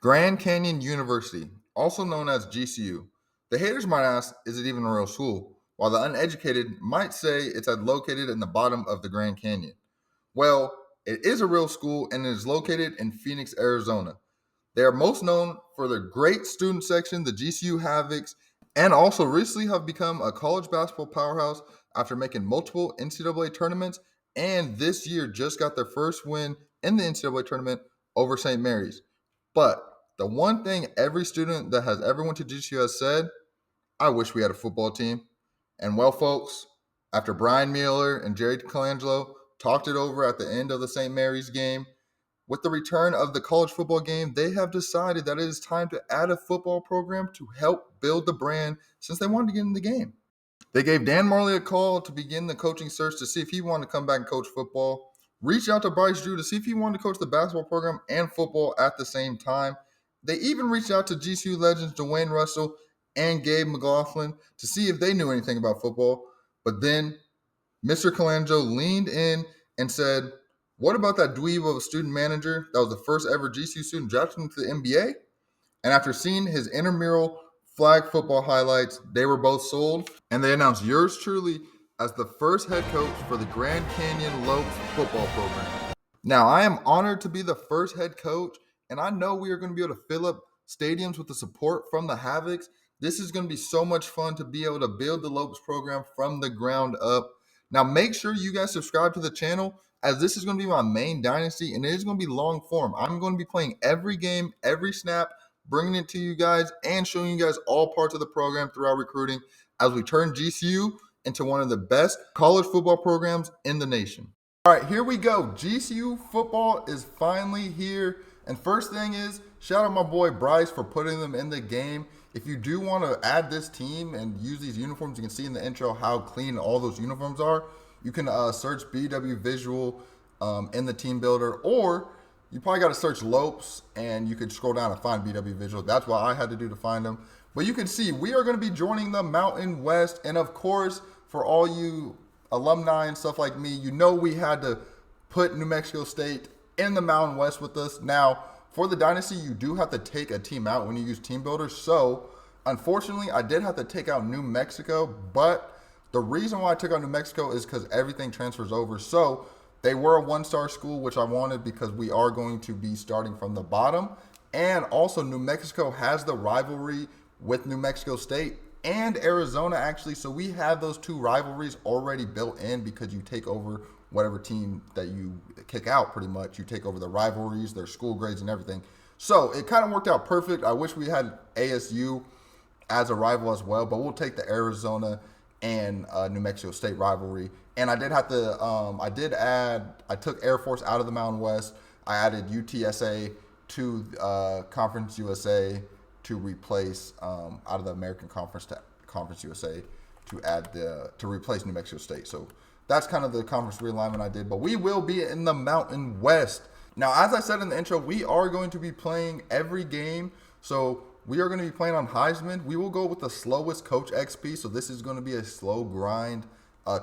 Grand Canyon University, also known as GCU. The haters might ask, is it even a real school? While the uneducated might say it's located in the bottom of the Grand Canyon. Well, it is a real school and it is located in Phoenix, Arizona. They are most known for their great student section, the GCU Havocs, and also recently have become a college basketball powerhouse after making multiple NCAA tournaments, and this year just got their first win in the NCAA tournament over St. Mary's. But the one thing every student that has ever went to GCU has said, I wish we had a football team. And well, folks, after Brian Mueller and Jerry Colangelo talked it over at the end of the St. Mary's game, with the return of the college football game, they have decided that it is time to add a football program to help build the brand since they wanted to get in the game. They gave Dan Marley a call to begin the coaching search to see if he wanted to come back and coach football. Reached out to Bryce Drew to see if he wanted to coach the basketball program and football at the same time. They even reached out to GCU legends Dwayne Russell and Gabe McLaughlin to see if they knew anything about football. But then Mr. Colangelo leaned in and said, what about that dweeb of a student manager that was the first ever GCU student drafted into the NBA? And after seeing his intramural flag football highlights, they were both sold, and they announced yours truly as the first head coach for the Grand Canyon Lopes football program. Now, I am honored to be the first head coach, and I know we are going to be able to fill up stadiums with the support from the Havocs. This is going to be so much fun to be able to build the Lopes program from the ground up. Now, make sure you guys subscribe to the channel, as this is going to be my main dynasty, and it is going to be long form. I'm going to be playing every game, every snap, bringing it to you guys and showing you guys all parts of the program throughout recruiting as we turn GCU into one of the best college football programs in the nation. All right, here we go. GCU football is finally here. And first thing is, shout out my boy Bryce for putting them in the game. If you do want to add this team and use these uniforms, you can see in the intro how clean all those uniforms are. You can search BW Visual in the team builder, or you probably got to search Lopes and you could scroll down and find BW Visual. That's what I had to do to find them. But you can see we are going to be joining the Mountain West. And of course, for all you alumni and stuff like me, you know we had to put New Mexico State in the Mountain West with us. Now, for the Dynasty, you do have to take a team out when you use Teambuilder. So, unfortunately, I did have to take out New Mexico. But the reason why I took out New Mexico is because everything transfers over. So, they were a one-star school, which I wanted because we are going to be starting from the bottom. And also, New Mexico has the rivalry with New Mexico State and Arizona, actually. So we have those two rivalries already built in because you take over whatever team that you kick out, pretty much. You take over the rivalries, their school grades, and everything. So it kind of worked out perfect. I wish we had ASU as a rival as well, but we'll take the Arizona and New Mexico State rivalry. And I did have to, I took Air Force out of the Mountain West. I added UTSA to Conference USA to replace, out of the American Conference to Conference USA to replace New Mexico State. So that's kind of the conference realignment I did. But we will be in the Mountain West. Now, as I said in the intro, we are going to be playing every game. So we are going to be playing on Heisman. We will go with the slowest Coach XP. So this is going to be a slow grind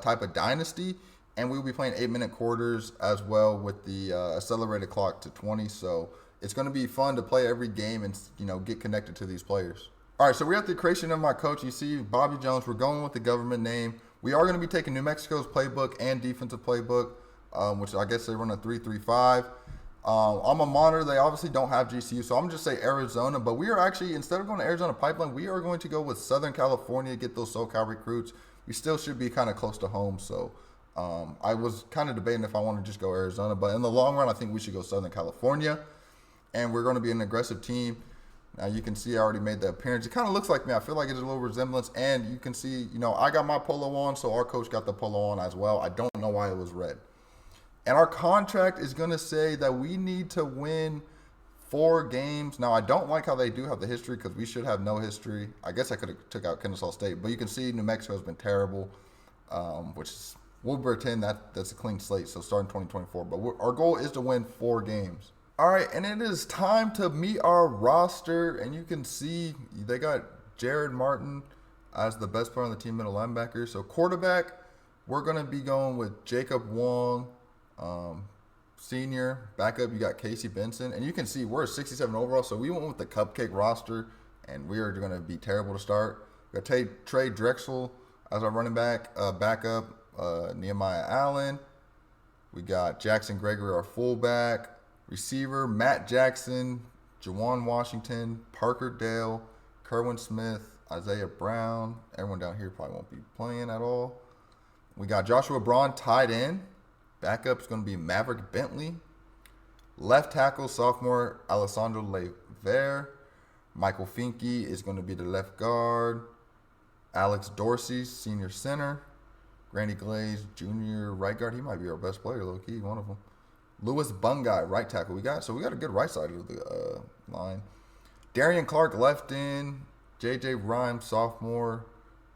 type of dynasty. And we will be playing 8-minute quarters as well with the accelerated clock to 20. So it's going to be fun to play every game and, get connected to these players. All right, so we're at the creation of my coach. You see Bobby Jones. We're going with the government name. We are going to be taking New Mexico's playbook and defensive playbook, which I guess they run a 3-3-5. On my monitor, they obviously don't have GCU, so I'm going to just say Arizona. But we are actually, instead of going to Arizona Pipeline, we are going to go with Southern California, get those SoCal recruits. We still should be kind of close to home, so I was kind of debating if I want to just go Arizona. But in the long run, I think we should go Southern California. And we're going to be an aggressive team. Now, you can see I already made the appearance. It kind of looks like me. I feel like it's a little resemblance. And you can see, I got my polo on, so our coach got the polo on as well. I don't know why it was red. And our contract is going to say that we need to win 4 games. Now, I don't like how they do have the history because we should have no history. I guess I could have took out Kennesaw State. But you can see New Mexico has been terrible, we'll pretend that's a clean slate, so starting 2024. But our goal is to win 4 games. All right, and it is time to meet our roster, and you can see they got Jared Martin as the best player on the team, middle linebacker. So quarterback, we're going to be going with Jacob Wong. senior. Backup, you got Casey Benson. And you can see we're a 67 overall, so we went with the cupcake roster, and we are going to be terrible to start. We got Trey Drexel as our running back. Backup, Nehemiah Allen. We got Jackson Gregory, our fullback. Receiver, Matt Jackson, Jawan Washington, Parker Dale, Kerwin Smith, Isaiah Brown. Everyone down here probably won't be playing at all. We got Joshua Braun tied in. Backup is going to be Maverick Bentley. Left tackle, sophomore Alessandro Lever. Michael Finke is going to be the left guard. Alex Dorsey, senior center. Granny Glaze, junior right guard. He might be our best player, low key, one of them. Louis Bungai, right tackle. We got a good right side of the line. Darian Clark, left in. J.J. Rhymes, sophomore,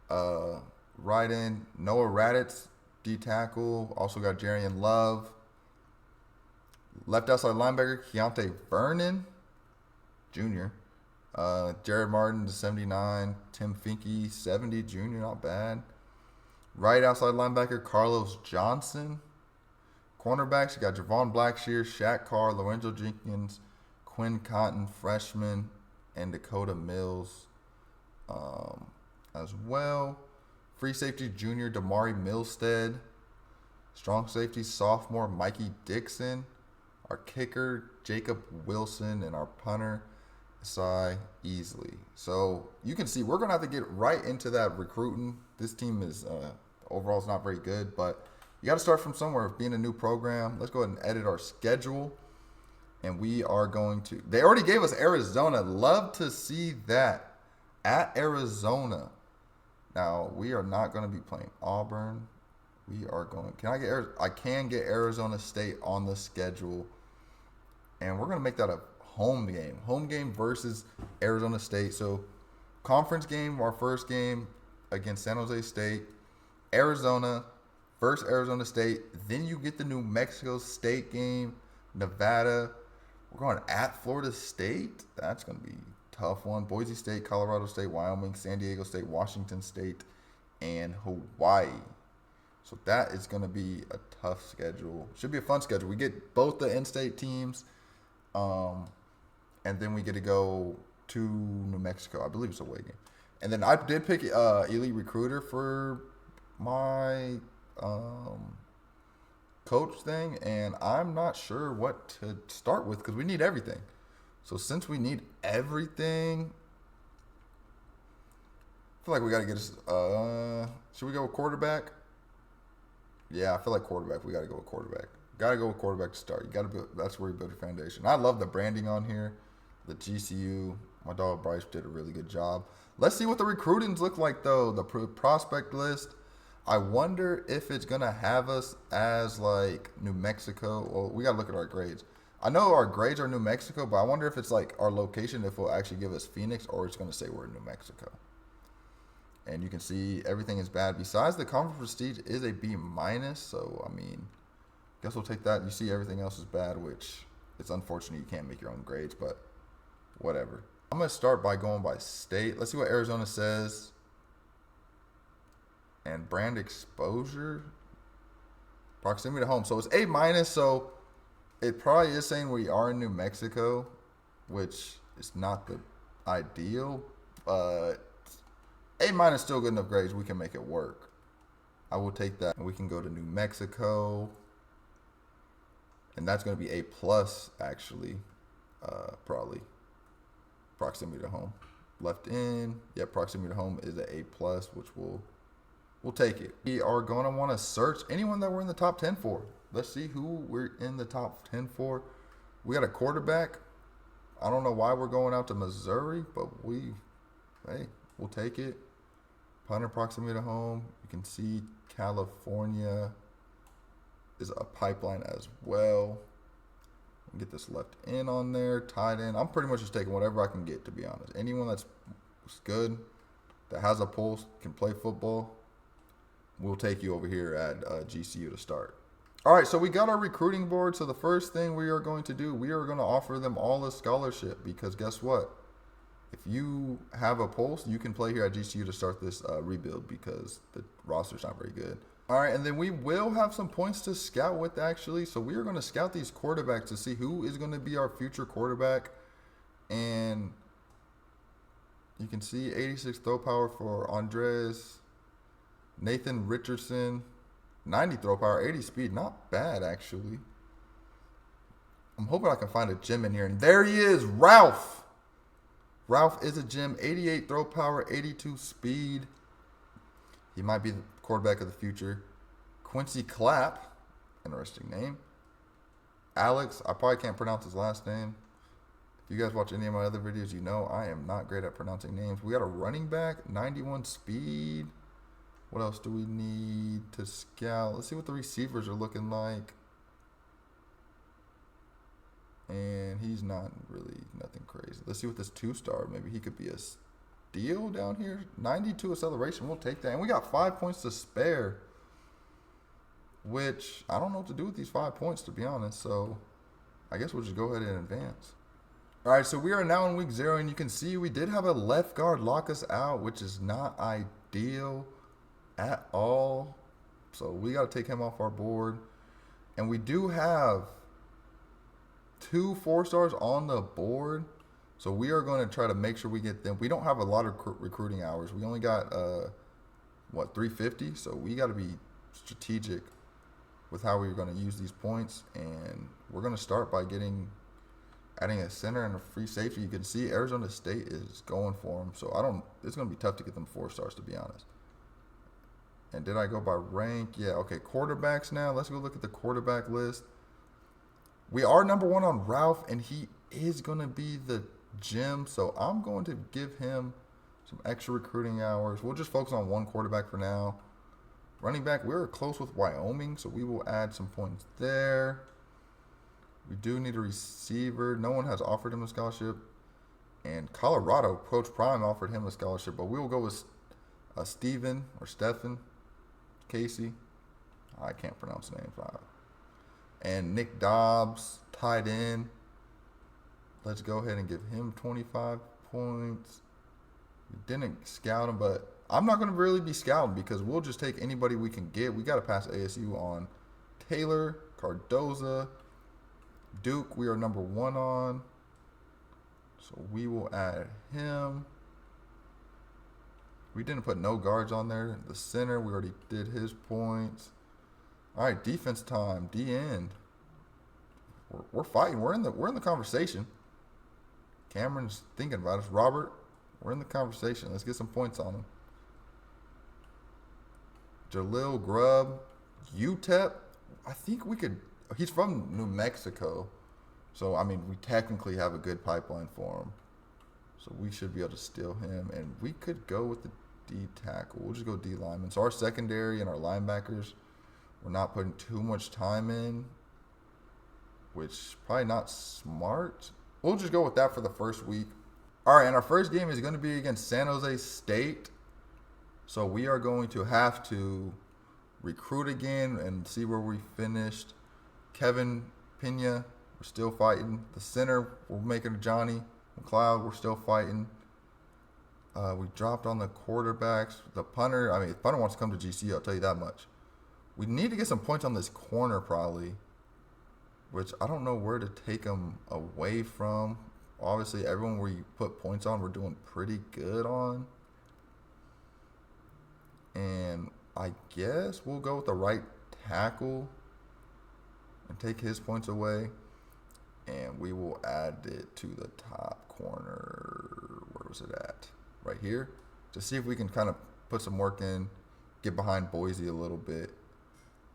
right in. Noah Raditz, D tackle. Also got Jarian Love. Left outside linebacker, Keontae Vernon, junior. Jared Martin, 79. Tim Finke, 70, junior, not bad. Right outside linebacker, Carlos Johnson. Cornerbacks, you got Javon Blackshear, Shaq Carr, Lorenzo Jenkins, Quinn Cotton, freshman, and Dakota Mills as well. Free safety, junior, Damari Milstead. Strong safety, sophomore, Mikey Dixon. Our kicker, Jacob Wilson, and our punter, Asai Easley. So you can see we're going to have to get right into that recruiting. This team is overall is not very good, but you got to start from somewhere. Being a new program, let's go ahead and edit our schedule. And we are going to, they already gave us Arizona. Love to see that. At Arizona. Now, we are not going to be playing Auburn. We are going, I can get Arizona State on the schedule. And we're going to make that a home game. Home game versus Arizona State. So, conference game, our first game against San Jose State. Arizona, first Arizona State. Then you get the New Mexico State game. Nevada. We're going at Florida State. That's going to be a tough one. Boise State, Colorado State, Wyoming, San Diego State, Washington State, and Hawaii. So that is going to be a tough schedule. Should be a fun schedule. We get both the in-state teams, and then we get to go to New Mexico. I believe it's a away game. And then I did pick Elite Recruiter for my coach thing, and I'm not sure what to start with because we need everything. So since we need everything, I feel like we got to get us. Should we go with quarterback? Yeah, I feel like quarterback. We got to go with quarterback. Got to go with quarterback to start. You got to build. That's where you build your foundation. I love the branding on here. The GCU. My dog Bryce did a really good job. Let's see what the recruitings look like though. The prospect list. I wonder if it's gonna have us as like New Mexico. Well, we gotta look at our grades. I know our grades are New Mexico, but I wonder if it's like our location, if it'll actually give us Phoenix, or it's gonna say we're in New Mexico. And you can see everything is bad. Besides the conference prestige is a B minus, so I mean, guess we'll take that. You see everything else is bad, which it's unfortunate you can't make your own grades, but whatever. I'm gonna start by going by state. Let's see what Arizona says. And brand exposure, proximity to home. So it's A minus. So it probably is saying we are in New Mexico, which is not the ideal, but A minus still good enough grades. We can make it work. I will take that. We can go to New Mexico, and that's going to be A plus actually, probably. Proximity to home, left in. Yeah, proximity to home is an A plus, which we'll take it. We are going to want to search anyone that we're in the top 10 for. Let's see who we're in the top 10 for. We got a quarterback. I don't know why we're going out to Missouri, but we'll take it. Punter, proximity to home. You can see California is a pipeline as well. Get this left in on there, tied in. I'm pretty much just taking whatever I can get, to be honest. Anyone that's good, that has a pulse, can play football, we'll take you over here at GCU to start. All right, so we got our recruiting board. So the first thing we are going to do, we are going to offer them all a scholarship, because guess what? If you have a pulse, you can play here at GCU to start this rebuild, because the roster's not very good. All right, and then we will have some points to scout with actually. So we are going to scout these quarterbacks to see who is going to be our future quarterback. And you can see 86 throw power for Andres, Nathan Richardson, 90 throw power, 80 speed. Not bad actually. I'm hoping I can find a gem in here. And there he is, Ralph. Ralph is a gem, 88 throw power, 82 speed. He might be the quarterback of the future. Quincy Clapp, interesting name. Alex, I probably can't pronounce his last name. If you guys watch any of my other videos, you know I am not great at pronouncing names. We got a running back, 91 speed. What else do we need to scout? Let's see what the receivers are looking like. And he's not really nothing crazy. Let's see what this 2-star, maybe he could be a steal down here. 92 acceleration, we'll take that. And we got 5 points to spare, which I don't know what to do with these 5 points, to be honest. So I guess we'll just go ahead and advance. All right, so we are now in week 0, and you can see we did have a left guard lock us out, which is not ideal at all. So we got to take him off our board. And we do have 2 4-stars on the board. So we are going to try to make sure we get them. We don't have a lot of recruiting hours. We only got, 350? So we got to be strategic with how we're going to use these points. And we're going to start by adding a center and a free safety. You can see Arizona State is going for them. So it's going to be tough to get them 4-stars, to be honest. And did I go by rank? Yeah, okay, quarterbacks now. Let's go look at the quarterback list. We are number 1 on Ralph, and he is going to be the gem. So I'm going to give him some extra recruiting hours. We'll just focus on 1 quarterback for now. Running back, we're close with Wyoming, so we will add some points there. We do need a receiver. No one has offered him a scholarship. And Colorado, Coach Prime offered him a scholarship, but we will go with Stephen or Stephen Casey. I can't pronounce the name. And Nick Dobbs, tight end. Let's go ahead and give him 25 points. We didn't scout him, but I'm not going to really be scouting because we'll just take anybody we can get. We got to pass ASU on Taylor, Cardoza, Duke. We are number 1 on. So we will add him. We didn't put no guards on there. The center, we already did his points. All right, defense time. D-end. We're fighting. We're in the conversation. Cameron's thinking about us. Robert, we're in the conversation. Let's get some points on him. Jalil Grubb, UTEP. I think we could. He's from New Mexico, so I mean we technically have a good pipeline for him. So we should be able to steal him, and we could go with the D tackle. We'll just go D lineman. So our secondary and our linebackers, we're not putting too much time in, which probably not smart. We'll just go with that for the first week. All right, and our first game is going to be against San Jose State. So we are going to have to recruit again and see where we finished. Kevin Pena, we're still fighting. The center, we're making Johnny McLeod, we're still fighting. We dropped on the quarterbacks. The punter, the punter wants to come to GCU, I'll tell you that much. We need to get some points on this corner probably, which I don't know where to take them away from. Obviously, everyone we put points on, we're doing pretty good on. And I guess we'll go with the right tackle and take his points away. And we will add it to the top corner. Where was it at? Right here. To see if we can kind of put some work in, get behind Boise a little bit.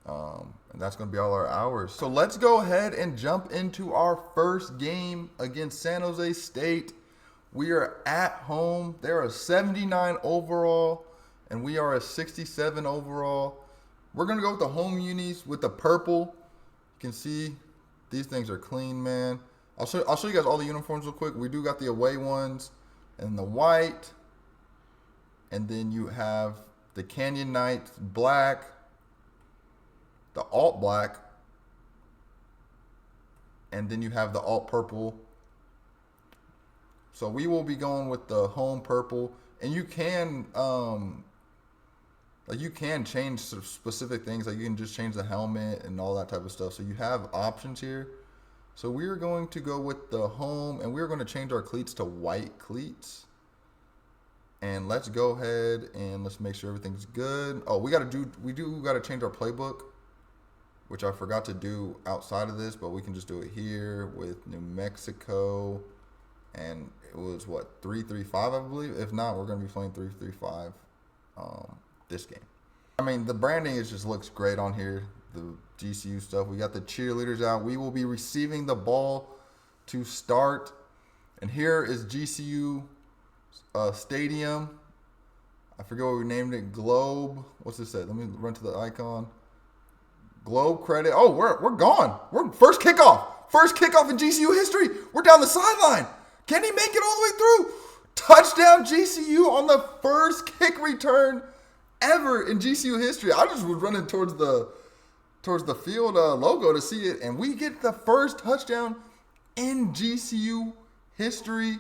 And that's going to be all our hours. So let's go ahead and jump into our first game against San Jose State. We are at home. They're a 79 overall, and we are a 67 overall. We're going to go with the home unis with the purple. You can see these things are clean, man. I'll show you guys all the uniforms real quick. We do got the away ones and the white. And then you have the Canyon Knights black, the alt black, and then you have the alt purple. So we will be going with the home purple, and you can Like you can change sort of specific things. Like you can just change the helmet and all that type of stuff. So you have options here. So we're going to go with the home, and we're going to change our cleats to white cleats. And let's go ahead and let's make sure everything's good. Oh, we got to change our playbook, which I forgot to do outside of this, but we can just do it here with New Mexico. And it was what, 3-3-5, I believe. If not, we're going to be playing 3-3-5 this game. I mean, the branding just looks great on here. The GCU stuff. We got the cheerleaders out. We will be receiving the ball to start. And here is GCU Stadium. I forget what we named it. Globe. What's this say? Let me run to the icon. Globe credit. Oh, we're gone. We're first kickoff. First kickoff in GCU history. We're down the sideline. Can he make it all the way through? Touchdown GCU on the first kick return ever in GCU history. I just was running towards the field logo to see it, and we get the first touchdown in GCU history.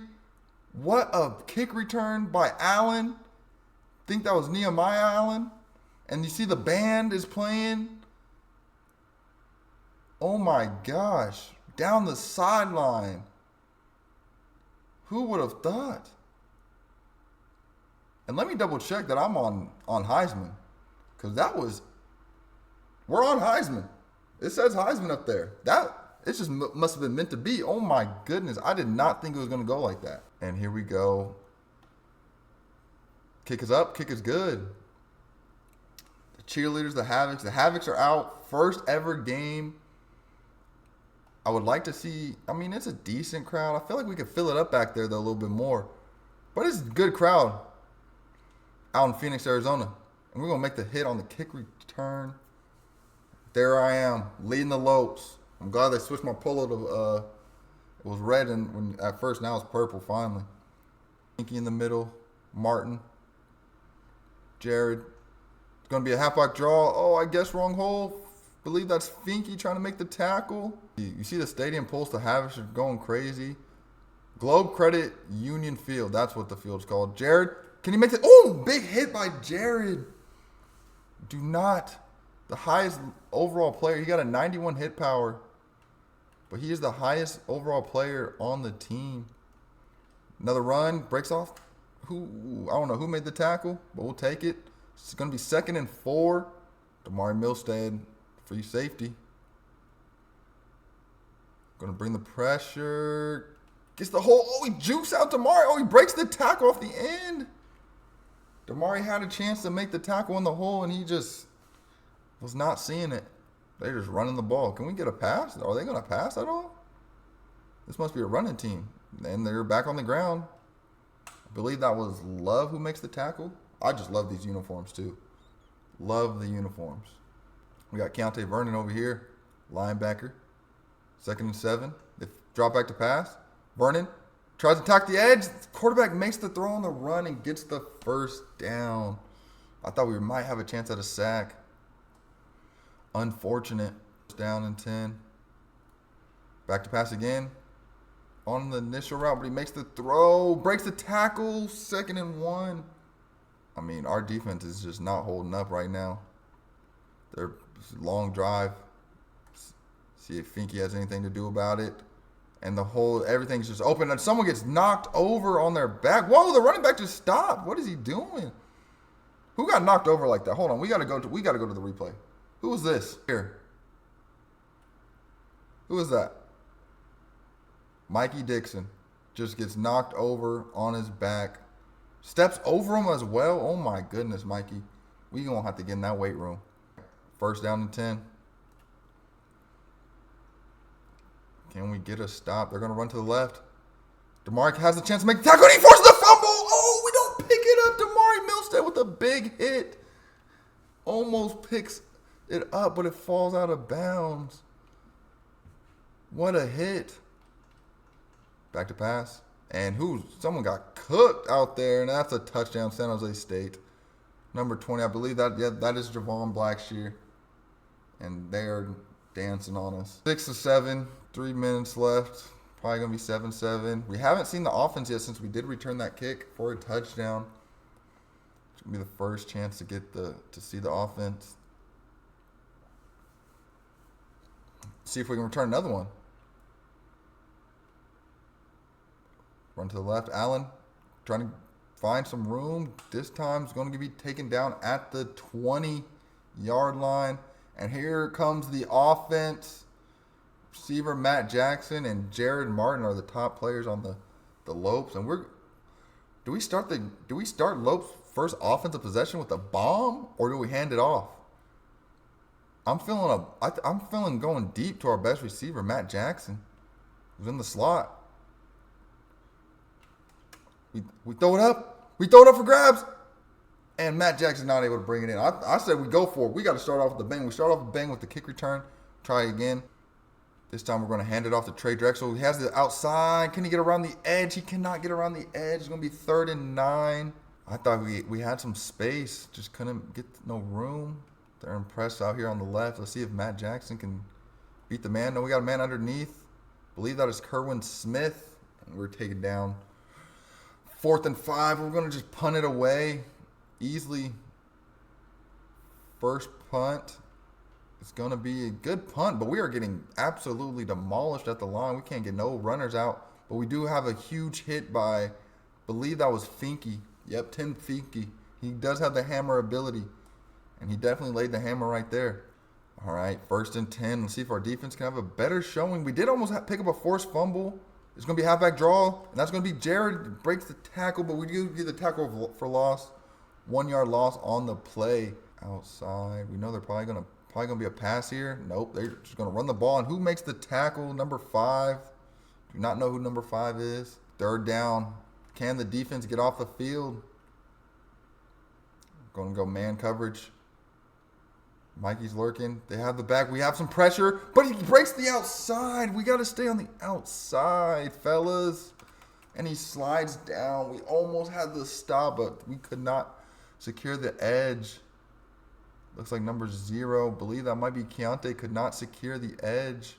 What a kick return by Allen. I think that was Nehemiah Allen. And you see the band is playing. Oh my gosh. Down the sideline. Who would have thought? And let me double check that I'm on Heisman. Because we're on Heisman. It says Heisman up there. It just must have been meant to be. Oh my goodness. I did not think it was going to go like that. And here we go. Kick is up. Kick is good. The cheerleaders, the Havocs. The Havocs are out. First ever game. I would like to see, I mean, it's a decent crowd. I feel like we could fill it up back there, though, a little bit more. But it's a good crowd out in Phoenix, Arizona. And we're going to make the hit on the kick return. There I am, leading the Lopes. I'm glad they switched my polo to, it was red at first, now it's purple, finally. Pinky in the middle, Martin, Jared. It's going to be a halfback draw. Oh, I guess wrong hole. Believe that's Finky trying to make the tackle. You see the stadium pulse, the Havocs are going crazy. Globe Credit Union Field, that's what the field's called. Jared, can he make it? Oh, big hit by Jared. The highest overall player. He got a 91 hit power, but he is the highest overall player on the team. Another run, breaks off. I don't know who made the tackle, but we'll take it. It's going to be 2nd and 4. Damari Milstead. Free safety. Gonna bring the pressure. Gets the hole. Oh, he jukes out Damari. Oh, he breaks the tackle off the end. Damari had a chance to make the tackle in the hole, and he just was not seeing it. They're just running the ball. Can we get a pass? Are they gonna pass at all? This must be a running team. And they're back on the ground. I believe that was Love who makes the tackle. I just love these uniforms too. Love the uniforms. We got Keontae Vernon over here, linebacker. 2nd and 7. They drop back to pass. Vernon tries to attack the edge. The quarterback makes the throw on the run and gets the first down. I thought we might have a chance at a sack. Unfortunate. Down and 10. Back to pass again. On the initial route, but he makes the throw. Breaks the tackle. 2nd and 1. I mean, our defense is just not holding up right now. They're long drive. See if Finky has anything to do about it. And everything's just open. And someone gets knocked over on their back. Whoa, the running back just stopped. What is he doing? Who got knocked over like that? Hold on, we gotta go to the replay. Who was this? Here. Who was that? Mikey Dixon just gets knocked over on his back. Steps over him as well. Oh my goodness, Mikey. We gonna have to get in that weight room. 1st down and 10. Can we get a stop? They're going to run to the left. Damari has a chance to make the tackle, and he forces the fumble. Oh, we don't pick it up. Damari Milstead with a big hit. Almost picks it up, but it falls out of bounds. What a hit. Back to pass. And someone got cooked out there, and that's a touchdown, San Jose State. Number 20, I believe that is Javon Blackshear. And they are dancing on us. 6-7, 3 minutes left. Probably going to be 7-7. We haven't seen the offense yet since we did return that kick for a touchdown. It's gonna be the first chance to get to see the offense. See if we can return another one. Run to the left. Allen trying to find some room. This time is going to be taken down at the 20-yard line. And here comes the offense. Receiver Matt Jackson and Jared Martin are the top players on the Lopes. And do we start Lopes' first offensive possession with a bomb, or do we hand it off? I'm feeling going deep to our best receiver, Matt Jackson, who's in the slot. We throw it up. We throw it up for grabs. And Matt Jackson's not able to bring it in. I said we go for it. We got to start off with the bang. We start off with bang with the kick return. Try again. This time we're going to hand it off to Trey Drexel. He has the outside. Can he get around the edge? He cannot get around the edge. It's going to be 3rd and 9. I thought we had some space. Just couldn't get no room. They're impressed out here on the left. Let's see if Matt Jackson can beat the man. No, we got a man underneath. Believe that is Kerwin Smith. And we're taken down. 4th and 5. We're going to just punt it away easily. First punt. It's going to be a good punt, but we are getting absolutely demolished at the line. We can't get no runners out, but we do have a huge hit by, I believe that was Finke. Yep, Tim Finke. He does have the hammer ability, and he definitely laid the hammer right there. All right, 1st and 10. Let's see if our defense can have a better showing. We did almost pick up a forced fumble. It's going to be a halfback draw, and that's going to be Jared. Breaks the tackle, but we do get the tackle for loss. 1-yard loss on the play. Outside. We know they're probably going to be a pass here. Nope, they're just going to run the ball. And who makes the tackle? Number 5. Do not know who number 5 is. 3rd down. Can the defense get off the field? Going to go man coverage. Mikey's lurking. They have the back. We have some pressure, but he breaks the outside. We got to stay on the outside, fellas. And he slides down. We almost had the stop, but we could not secure the edge. Looks like number 0. Believe that might be Keontae. Could not secure the edge.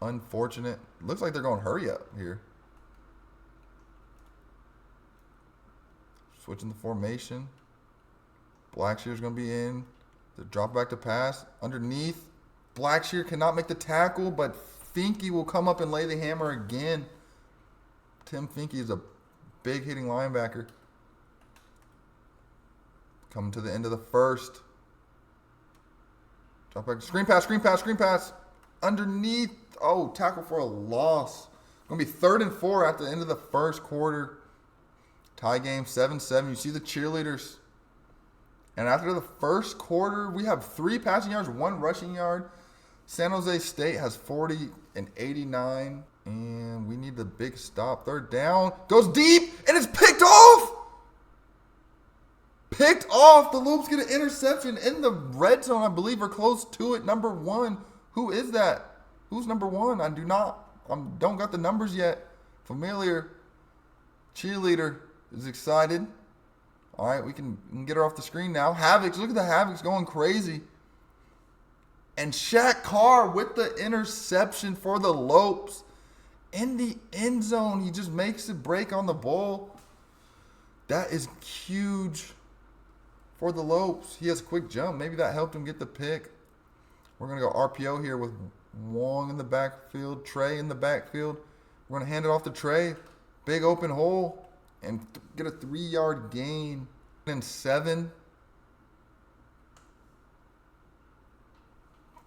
Unfortunate. Looks like they're going hurry up here. Switching the formation. Blackshear's going to be in. The drop back to pass. Underneath. Blackshear cannot make the tackle, but Finke will come up and lay the hammer again. Tim Finke is a big hitting linebacker. Coming to the end of the first. Drop back. Screen pass, screen pass, screen pass. Underneath. Oh, tackle for a loss. Going to be 3rd and 4 at the end of the first quarter. Tie game, 7-7. You see the cheerleaders. And after the first quarter, we have 3 passing yards, 1 rushing yard. San Jose State has 40 and 89. And we need the big stop. 3rd down. Goes deep, and it's picked off. Picked off. The Loops get an interception in the red zone, I believe, or close to it. Number 1. Who is that? Who's number 1? I don't got the numbers yet. Familiar. Cheerleader is excited. All right, we can get her off the screen now. Havocs, look at the Havocs going crazy. And Shaq Carr with the interception for the Lopes in the end zone. He just makes it break on the ball. That is huge for the Lopes. He has a quick jump. Maybe that helped him get the pick. We're going to go RPO here with Wong in the backfield, Trey in the backfield. We're going to hand it off to Trey. Big open hole. And get a 3-yard gain. And 7.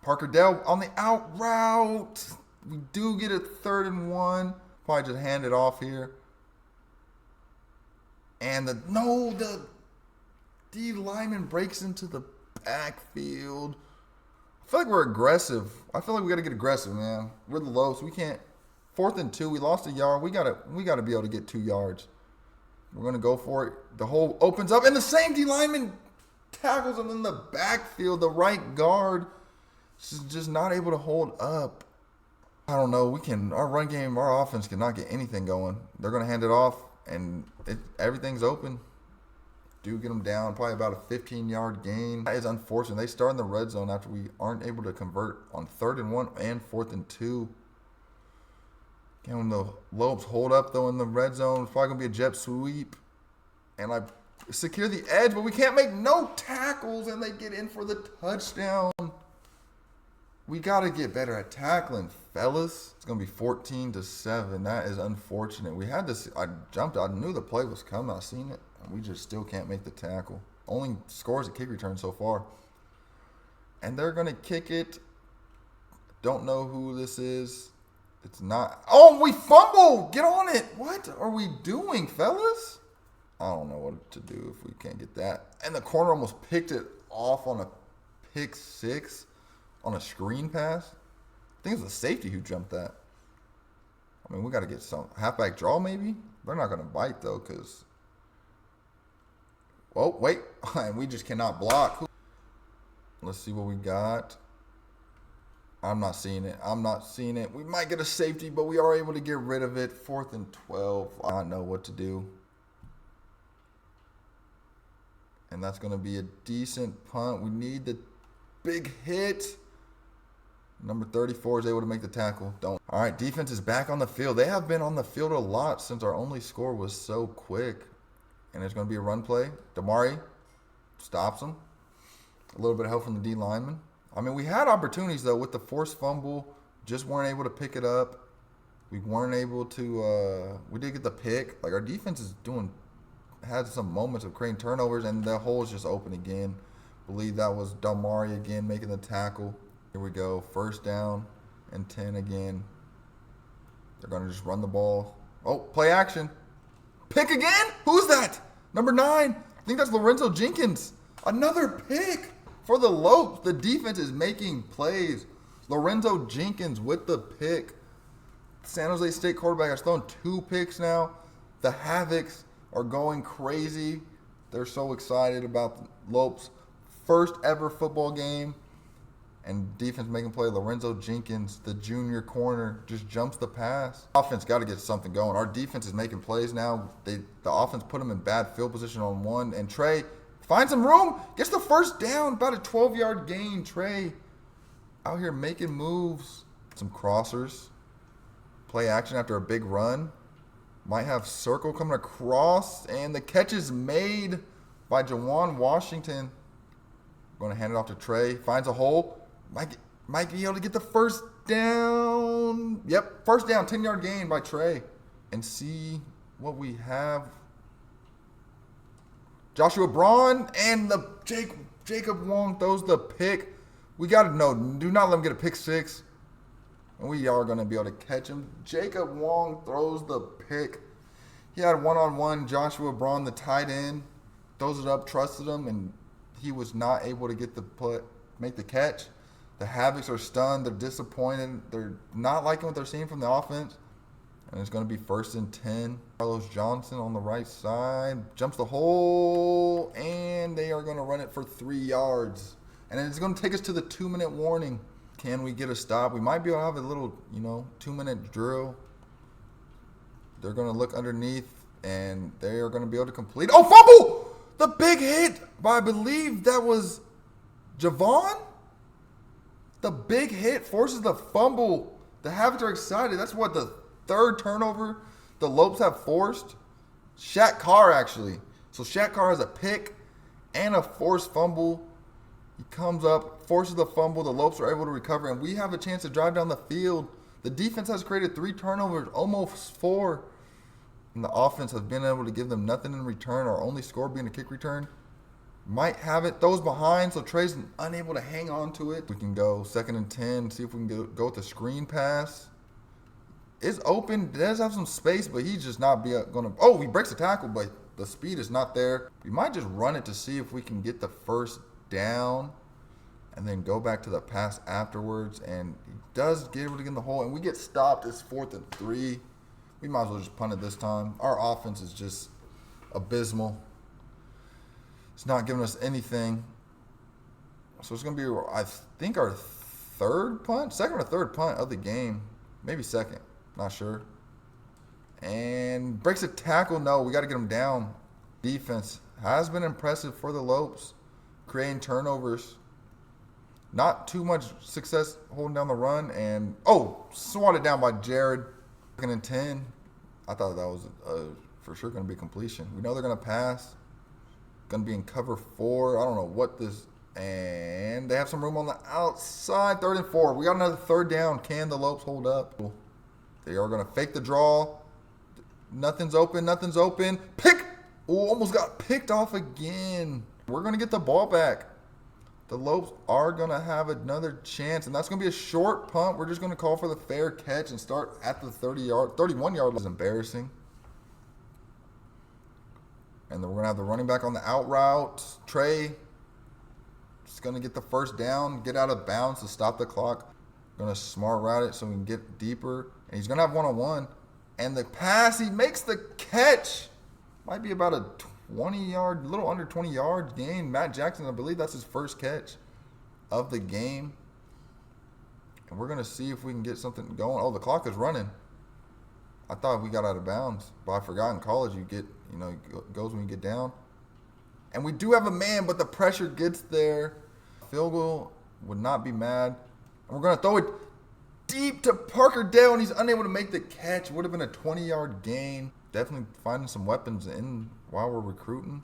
Parker Dell on the out route. We do get a 3rd and 1. Probably just hand it off here. And the D lineman breaks into the backfield. I feel like we're aggressive. I feel like we got to get aggressive, man. We're the Lopes. We can't. 4th and 2. We lost a yard. We gotta be able to get 2 yards. We're going to go for it. The hole opens up, and the same D lineman tackles him in the backfield. The right guard is just not able to hold up. I don't know. Our run game, our offense cannot get anything going. They're going to hand it off, and everything's open. Do get them down, probably about a 15-yard gain. That is unfortunate. They start in the red zone after we aren't able to convert on 3rd and 1 and 4th and 2. And when the Lopes hold up, though, in the red zone, it's probably going to be a jet sweep. And I secure the edge, but we can't make no tackles, and they get in for the touchdown. We got to get better at tackling, fellas. It's going to be 14-7. That is unfortunate. We had this. I jumped. I knew the play was coming. I seen it. And we just still can't make the tackle. Only scores a kick return so far. And they're going to kick it. Don't know who this is. It's not. Oh, we fumble. Get on it. What are we doing, fellas? I don't know what to do if we can't get that. And the corner almost picked it off on a pick six. On a screen pass? I think it's a safety who jumped that. I mean, we got to get some halfback draw maybe. They're not going to bite though, because. Oh wait, and we just cannot block. Let's see what we got. I'm not seeing it. I'm not seeing it. We might get a safety, but we are able to get rid of it. 4th and 12. I don't know what to do. And that's going to be a decent punt. We need the big hit. Number 34 is able to make the tackle. All right, defense is back on the field. They have been on the field a lot since our only score was so quick. And it's going to be a run play. Damari stops him. A little bit of help from the D lineman. I mean, we had opportunities, though, with the forced fumble. Just weren't able to pick it up. We weren't able to we did get the pick. Like, our defense is had some moments of creating turnovers, and the hole is just open again. Believe that was Damari again making the tackle. Here we go. 1st down and 10 again. They're going to just run the ball. Oh, play action. Pick again? Who's that? Number 9. I think that's Lorenzo Jenkins. Another pick for the Lopes. The defense is making plays. Lorenzo Jenkins with the pick. San Jose State quarterback has thrown 2 picks now. The Havocs are going crazy. They're so excited about the Lopes' first ever football game. And defense making play. Lorenzo Jenkins, the junior corner, just jumps the pass. Offense got to get something going. Our defense is making plays now. The offense put them in bad field position on 1. And Trey finds some room. Gets the 1st down. About a 12-yard gain. Trey out here making moves. Some crossers. Play action after a big run. Might have circle coming across. And the catch is made by Jawan Washington. Going to hand it off to Trey. Finds a hole. Might be able to get the 1st down. Yep, 1st down, 10-yard gain by Trey. And see what we have. Joshua Braun and the Jacob Wong throws the pick. We got to know, do not let him get a pick 6. And we are going to be able to catch him. Jacob Wong throws the pick. He had one-on-one. Joshua Braun, the tight end, throws it up, trusted him, and he was not able to get make the catch. The Havocs are stunned. They're disappointed. They're not liking what they're seeing from the offense. And it's going to be 1st and 10. Carlos Johnson on the right side. Jumps the hole. And they are going to run it for 3 yards. And it's going to take us to the 2-minute warning. Can we get a stop? We might be able to have a little, 2-minute drill. They're going to look underneath. And they are going to be able to complete. Oh, fumble! The big hit by, I believe that was Javon. The big hit forces the fumble. The Havocs are excited. That's what, the 3rd turnover the Lopes have forced? Shaq Carr, actually. So Shaq Carr has a pick and a forced fumble. He comes up, forces the fumble. The Lopes are able to recover, and we have a chance to drive down the field. The defense has created 3 turnovers, almost 4. And the offense has been able to give them nothing in return. Our only score being a kick return. Might have it. Throws behind, so Trey's unable to hang on to it. We can go 2nd and 10, see if we can go with the screen pass. It's open. Does have some space, but he's just not going to. Oh, he breaks the tackle, but the speed is not there. We might just run it to see if we can get the 1st down and then go back to the pass afterwards. And he does get able to get in the hole, and we get stopped. It's 4th and 3. We might as well just punt it this time. Our offense is just abysmal. It's not giving us anything. So it's going to be, I think, our 2nd or 3rd punt of the game. Maybe 2nd. Not sure. And breaks a tackle. No, we got to get him down. Defense has been impressive for the Lopes. Creating turnovers. Not too much success holding down the run. And, swatted down by Jared. 2nd and 10. I thought that was for sure going to be completion. We know they're going to pass. Going to be in cover 4. I don't know what this. And they have some room on the outside. 3rd and 4. We got another 3rd down. Can the Lopes hold up? They are going to fake the draw. Nothing's open. Nothing's open. Pick. Oh, almost got picked off again. We're going to get the ball back. The Lopes are going to have another chance, and that's going to be a short punt. We're just going to call for the fair catch and start at the 31 yard line. Is embarrassing. And then we're going to have the running back on the out route. Trey just going to get the 1st down, get out of bounds to stop the clock. Going to smart route it so we can get deeper. And he's going to have one-on-one. And the pass, he makes the catch. Might be about a 20-yard, little under 20 yards gain. Matt Jackson, I believe that's his 1st catch of the game. And we're going to see if we can get something going. Oh, the clock is running. I thought we got out of bounds, but I forgot in college it goes when you get down. And we do have a man, but the pressure gets there. Field goal would not be mad. And we're going to throw it deep to Parker Dale, and he's unable to make the catch. Would have been a 20-yard gain. Definitely finding some weapons in while we're recruiting.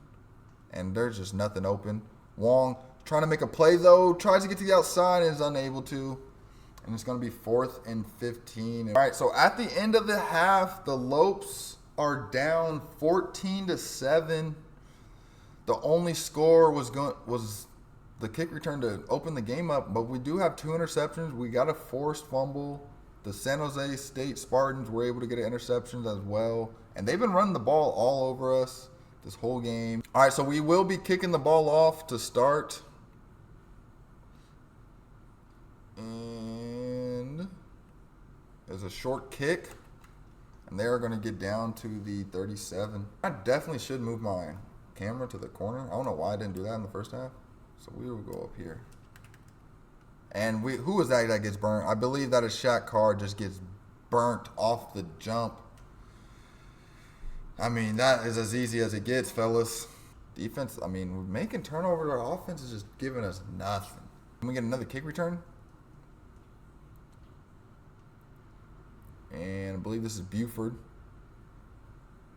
And there's just nothing open. Wong trying to make a play, though. Tries to get to the outside and is unable to. And it's going to be 4th and 15. All right, so at the end of the half, the Lopes are down 14-7. The only score was the kick return to open the game up, but we do have 2 interceptions. We got a forced fumble. The San Jose State Spartans were able to get interceptions as well. And they've been running the ball all over us this whole game. All right, so we will be kicking the ball off to start. And there's a short kick. And they are going to get down to the 37. I definitely should move my camera to the corner. I don't know why I didn't do that in the first half. So we will go up here. And who is that gets burnt? I believe that a Shaq Carr just gets burnt off the jump. I mean, that is as easy as it gets, fellas. Defense, I mean, we're making turnovers. Our offense is just giving us nothing. Can we get another kick return? And I believe this is Buford.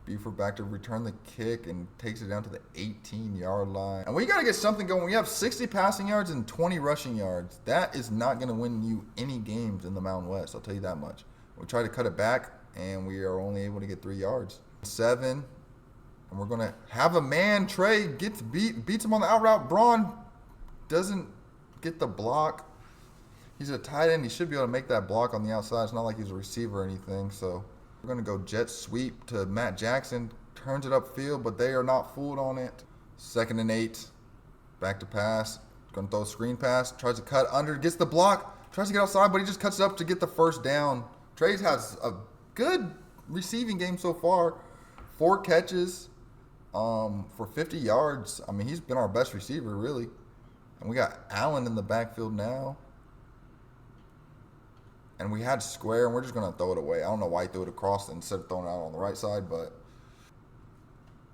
Buford back to return the kick and takes it down to the 18-yard line. And we got to get something going. We have 60 passing yards and 20 rushing yards. That is not going to win you any games in the Mountain West, I'll tell you that much. We try to cut it back, and we are only able to get 3 yards. 7, and we're going to have a man. Trey beats him on the out route. Braun doesn't get the block. He's a tight end. He should be able to make that block on the outside. It's not like he's a receiver or anything, so we're going to go jet sweep to Matt Jackson. Turns it upfield, but they are not fooled on it. 2nd and 8. Back to pass. Going to throw a screen pass. Tries to cut under. Gets the block. Tries to get outside, but he just cuts it up to get the 1st down. Trey has a good receiving game so far. 4 catches for 50 yards. I mean, he's been our best receiver, really. And we got Allen in the backfield now. And we had square, and we're just going to throw it away. I don't know why he threw it across instead of throwing it out on the right side, but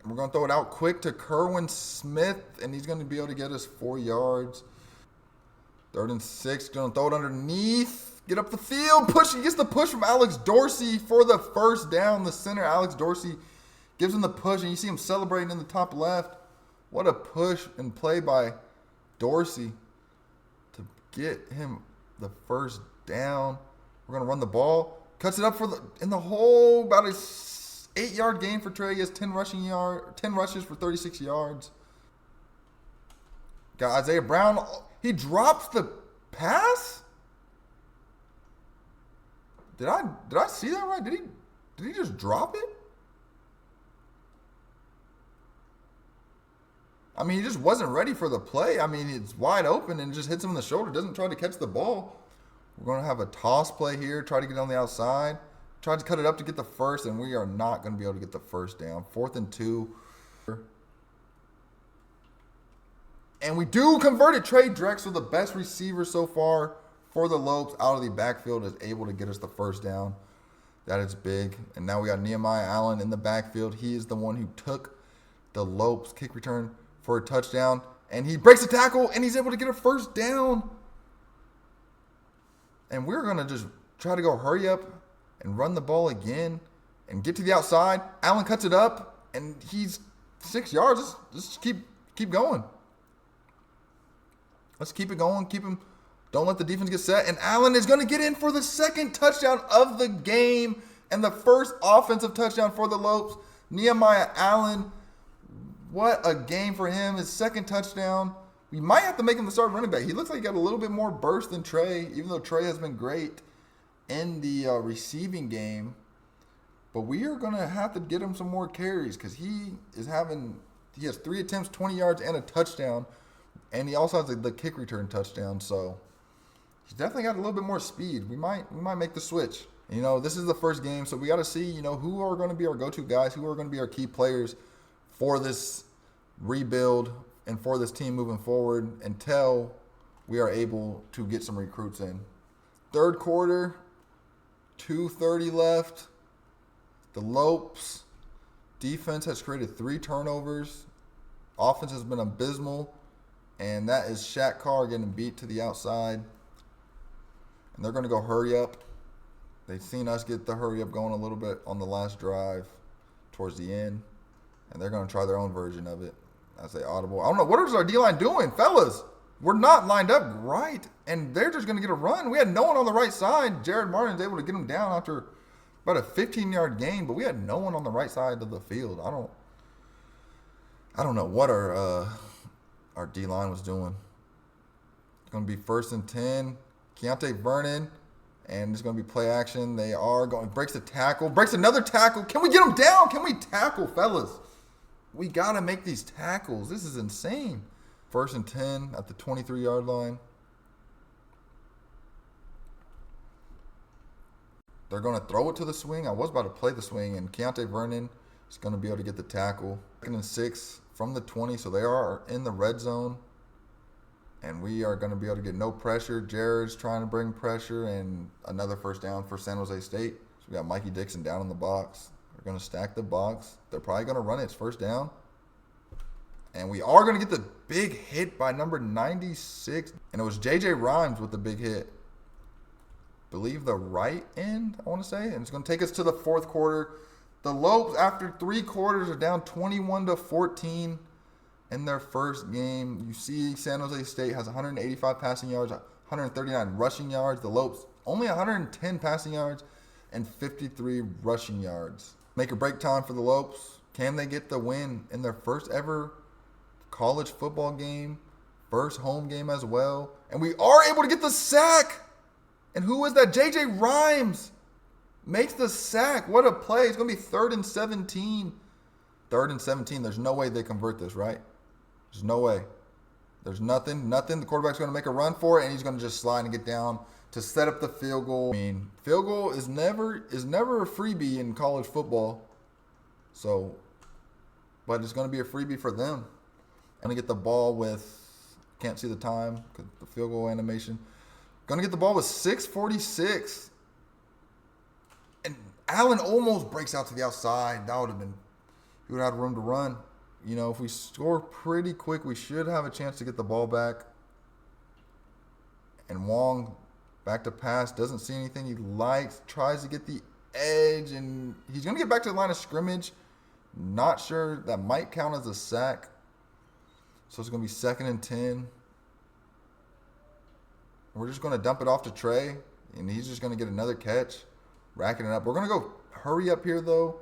we're going to throw it out quick to Kerwin Smith, and he's going to be able to get us 4 yards. 3rd and 6, going to throw it underneath. Get up the field, push. He gets the push from Alex Dorsey for the 1st down. The center, Alex Dorsey, gives him the push, and you see him celebrating in the top left. What a push and play by Dorsey to get him the 1st down. We're going to run the ball. Cuts it up in the hole. About a 8-yard gain for Trey. He has 10 rushes for 36 yards. Got Isaiah Brown. He drops the pass? Did I see that right? Did he just drop it? I mean, he just wasn't ready for the play. I mean, it's wide open and just hits him in the shoulder. Doesn't try to catch the ball. We're going to have a toss play here. Try to get on the outside. Tried to cut it up to get the 1st, and we are not going to be able to get the 1st down. 4th and 2. And we do convert it. Trey Drexel, the best receiver so far for the Lopes, out of the backfield, is able to get us the 1st down. That is big. And now we got Nehemiah Allen in the backfield. He is the one who took the Lopes kick return for a touchdown. And he breaks the tackle, and he's able to get a 1st down. And we're going to just try to go hurry up and run the ball again and get to the outside. Allen cuts it up, and he's 6 yards. Let's keep Keep going. Let's keep it going. Keep him. Don't let the defense get set. And Allen is going to get in for the second touchdown of the game and the first offensive touchdown for the Lopes. Nehemiah Allen, what a game for him. His second touchdown. We might have to make him the starting running back. He looks like he got a little bit more burst than Trey, even though Trey has been great in the receiving game. But we are going to have to get him some more carries because he has 3 attempts, 20 yards, and a touchdown. And he also has the kick return touchdown. So he's definitely got a little bit more speed. We might make the switch. This is the first game, so we got to see, who are going to be our go-to guys, who are going to be our key players for this rebuild and for this team moving forward until we are able to get some recruits in. Third quarter, 2:30 left. The Lopes defense has created 3 turnovers. Offense has been abysmal, and that is Shaq Carr getting beat to the outside. And they're going to go hurry up. They've seen us get the hurry up going a little bit on the last drive towards the end, and they're going to try their own version of it as they audible. I don't know. What is our D-line doing, fellas? We're not lined up right, and they're just going to get a run. We had no one on the right side. Jared Martin's able to get him down after about a 15-yard gain, but we had no one on the right side of the field. I don't know what our D-line was doing. It's going to be 1st and 10. Keontae Vernon. And it's going to be play action. They are going, breaks the tackle, breaks another tackle. Can we get him down? Can we tackle, fellas? We got to make these tackles. This is insane. 1st and 10 at the 23-yard line. They're going to throw it to the swing. I was about to play the swing, and Keontae Vernon is going to be able to get the tackle. 2nd and 6 from the 20, so they are in the red zone. And we are going to be able to get no pressure. Jared's trying to bring pressure, and another first down for San Jose State. So we got Mikey Dixon down in the box. We're going to stack the box. They're probably going to run it. It's 1st down. And we are going to get the big hit by number 96. And it was J.J. Rhymes with the big hit. Believe the right end, I want to say. And it's going to take us to the 4th quarter. The Lopes, after 3 quarters, are down 21-14. In their first game. You see San Jose State has 185 passing yards, 139 rushing yards. The Lopes only 110 passing yards and 53 rushing yards. Make or break time for the Lopes. Can they get the win in their first ever college football game? First home game as well. And we are able to get the sack. And who is that? J.J. Rhymes makes the sack. What a play. It's going to be 3rd and 17. 3rd and 17. There's no way they convert this, right? There's no way. There's nothing. The quarterback's going to make a run for it, and he's going to just slide and get down to set up the field goal. I mean, field goal is never a freebie in college football. So, but it's going to be a freebie for them. I'm going to get the ball with, can't see the time because the field goal animation. Going to get the ball with 6:46. And Allen almost breaks out to the outside. That would have been, he would have had room to run. If we score pretty quick, we should have a chance to get the ball back. And Wong, back to pass, doesn't see anything he likes, tries to get the edge, and he's going to get back to the line of scrimmage. Not sure. That might count as a sack. So it's going to be 2nd and 10. We're just going to dump it off to Trey, and he's just going to get another catch, racking it up. We're going to go hurry up here, though,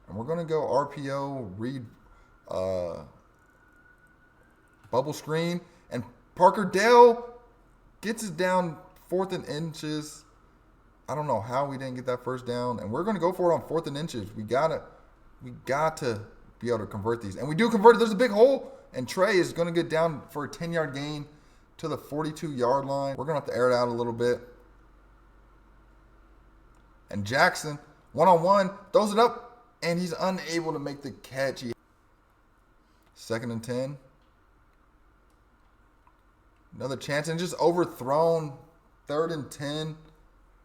and we're going to go RPO, read bubble screen, and Parker Dale gets it down 4th and inches. I don't know how we didn't get that first down, and we're going to go for it on 4th and inches. We got to be able to convert these, and we do convert it. There's a big hole, and Trey is going to get down for a 10-yard gain to the 42-yard line. We're going to have to air it out a little bit. And Jackson, one-on-one, throws it up, and he's unable to make the catch. 2nd and 10. Another chance, and just overthrown. 3rd and 10.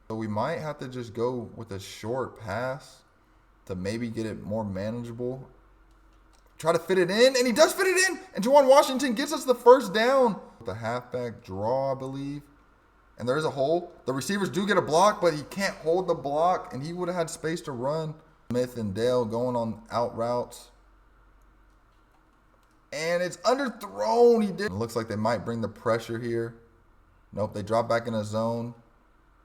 So we might have to just go with a short pass to maybe get it more manageable. Try to fit it in, and he does fit it in. And Juwan Washington gets us the first down. The halfback draw, I believe. And there is a hole. The receivers do get a block, but he can't hold the block, and he would have had space to run. Smith and Dale going on out routes. And it's underthrown. He did. It looks like they might bring the pressure here. Nope, they drop back in a zone.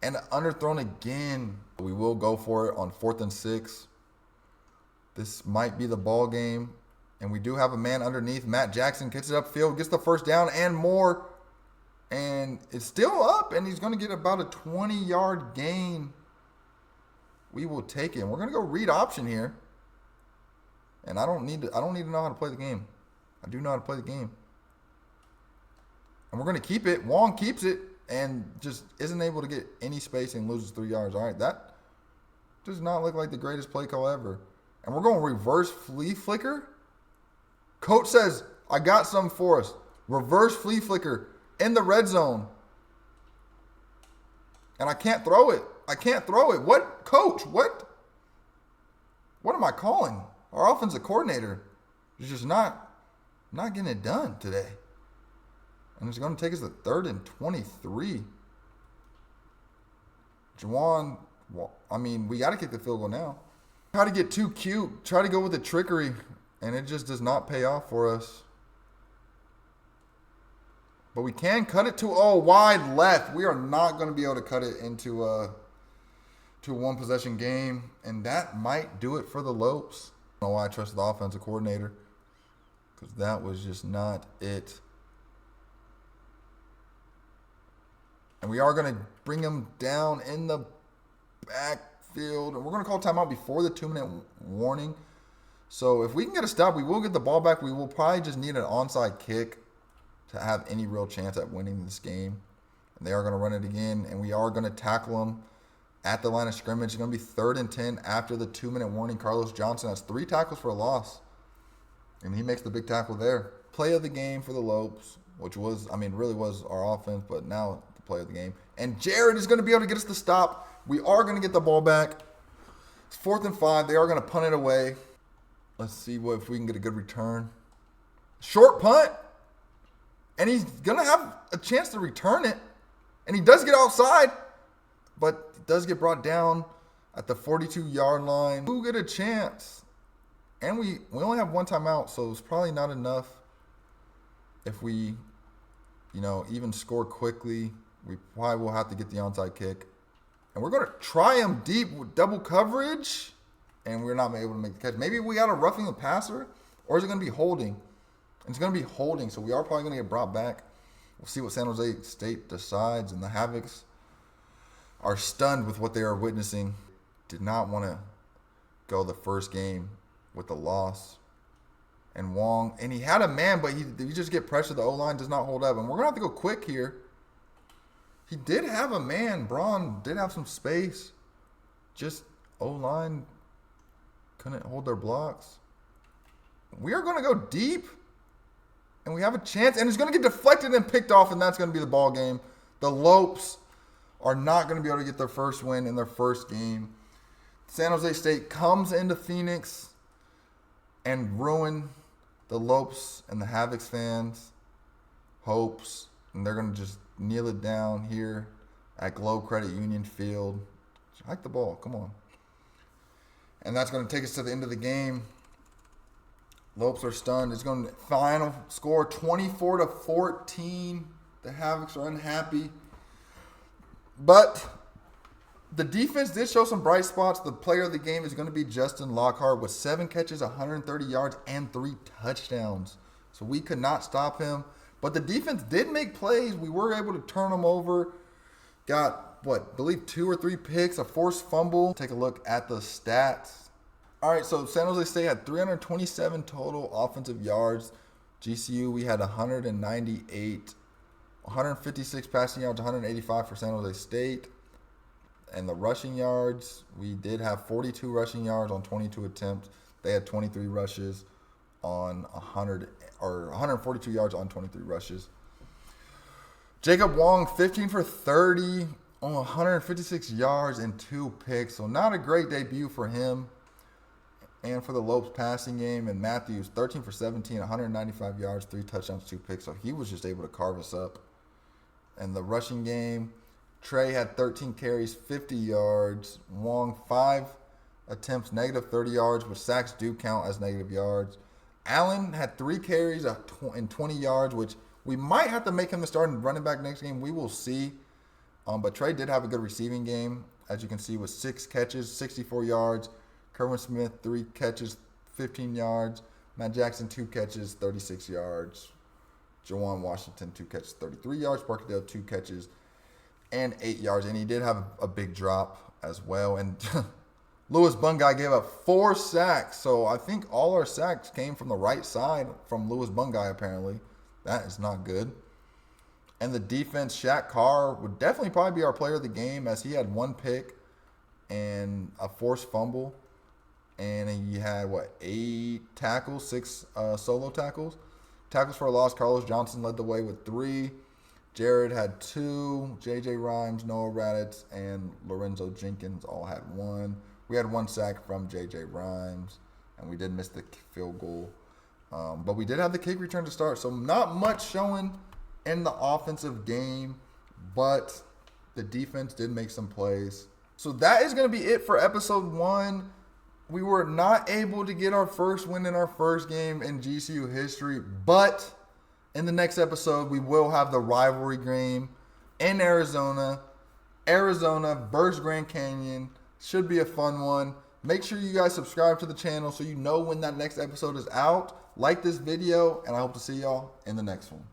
And underthrown again. We will go for it on 4th and 6. This might be the ball game. And we do have a man underneath. Matt Jackson gets it upfield, gets the first down and more. And it's still up, and he's going to get about a 20-yard gain. We will take it. And we're going to go read option here. And I don't need to know how to play the game. I do know how to play the game. And we're going to keep it. Wong keeps it and just isn't able to get any spacing, loses 3 yards. All right, that does not look like the greatest play call ever. And we're going reverse flea flicker. Coach says, I got something for us. Reverse flea flicker in the red zone. And I can't throw it. I can't throw it. What? Coach, what? What am I calling? Our offensive coordinator is just not getting it done today. And it's going to take us to 3rd and 23. Juwan, I mean, we got to kick the field goal now. Try to get too cute. Try to go with the trickery. And it just does not pay off for us. But we can cut it to wide left. We are not going to be able to cut it into a one-possession game. And that might do it for the Lopes. I don't know why I trusted the offensive coordinator. Because that was just not it. And we are going to bring him down in the backfield. And we're going to call timeout before the 2-minute warning. So if we can get a stop, we will get the ball back. We will probably just need an onside kick to have any real chance at winning this game. And they are going to run it again. And we are going to tackle them at the line of scrimmage. It's going to be 3rd and 10 after the 2-minute warning. Carlos Johnson has 3 tackles for a loss. And he makes the big tackle there. Play of the game for the Lopes, which was, really was our offense, but now the play of the game. And Jared is going to be able to get us the stop. We are going to get the ball back. It's 4th and 5. They are going to punt it away. Let's see if we can get a good return. Short punt. And he's going to have a chance to return it. And he does get outside, but it does get brought down at the 42-yard line. We'll get a chance. And we only have 1 timeout, so it's probably not enough. If we, even score quickly, we probably will have to get the onside kick. And we're going to try him deep with double coverage, and we're not able to make the catch. Maybe we got a roughing the passer, or is it going to be holding? It's going to be holding, so we are probably going to get brought back. We'll see what San Jose State decides, and the Havocs are stunned with what they are witnessing. Did not want to go the first game with the loss. And Wong, and he had a man, but he just get pressure. The O-line does not hold up. And we're going to have to go quick here. He did have a man. Braun did have some space. Just O-line couldn't hold their blocks. We are going to go deep. And we have a chance. And it's going to get deflected and picked off, and that's going to be the ball game. The Lopes are not going to be able to get their first win in their first game. San Jose State comes into Phoenix and ruin the Lopes and the Havocs fans' hopes. And they're going to just kneel it down here at Globe Credit Union Field. Hike the ball. Come on. And that's going to take us to the end of the game. Lopes are stunned. It's going to final score 24-14. The Havocs are unhappy. But the defense did show some bright spots. The player of the game is going to be Justin Lockhart with 7 catches, 130 yards, and 3 touchdowns. So we could not stop him. But the defense did make plays. We were able to turn them over. Got, I believe 2 or 3 picks, a forced fumble. Take a look at the stats. All right, so San Jose State had 327 total offensive yards. GCU, we had 198. 156 passing yards, 185 for San Jose State. And the rushing yards, we did have 42 rushing yards on 22 attempts. They had 23 rushes on 142 yards on 23 rushes. Jacob Wong, 15 for 30 on 156 yards and 2 picks. So not a great debut for him. And for the Lopes passing game, and Matthews, 13 for 17, 195 yards, 3 touchdowns, 2 picks. So he was just able to carve us up. And the rushing game, Trey had 13 carries, 50 yards. Wong, 5 attempts, negative 30 yards, which sacks do count as negative yards. Allen had 3 carries and 20 yards, which we might have to make him the starting running back next game. We will see. But Trey did have a good receiving game, as you can see, with 6 catches, 64 yards. Kerwin Smith, 3 catches, 15 yards. Matt Jackson, 2 catches, 36 yards. Jawan Washington, 2 catches, 33 yards. Parker Dale, 2 catches and 8 yards. And he did have a big drop as well. And Louis Bungai gave up 4 sacks. So I think all our sacks came from the right side from Louis Bungai, apparently. That is not good. And the defense, Shaq Carr would definitely probably be our player of the game, as he had 1 pick and a forced fumble. And he had, 8 tackles, 6 solo tackles. Tackles for a loss, Carlos Johnson led the way with 3. Jared had 2. J.J. Rhymes, Noah Raditz, and Lorenzo Jenkins all had 1. We had 1 sack from J.J. Rhymes, and we did miss the field goal. But we did have the kick return to start, so not much showing in the offensive game, but the defense did make some plays. So that is going to be it for episode 1. We were not able to get our first win in our first game in GCU history, but in the next episode, we will have the rivalry game in Arizona. Arizona versus Grand Canyon. Should be a fun one. Make sure you guys subscribe to the channel so you know when that next episode is out. Like this video, and I hope to see y'all in the next one.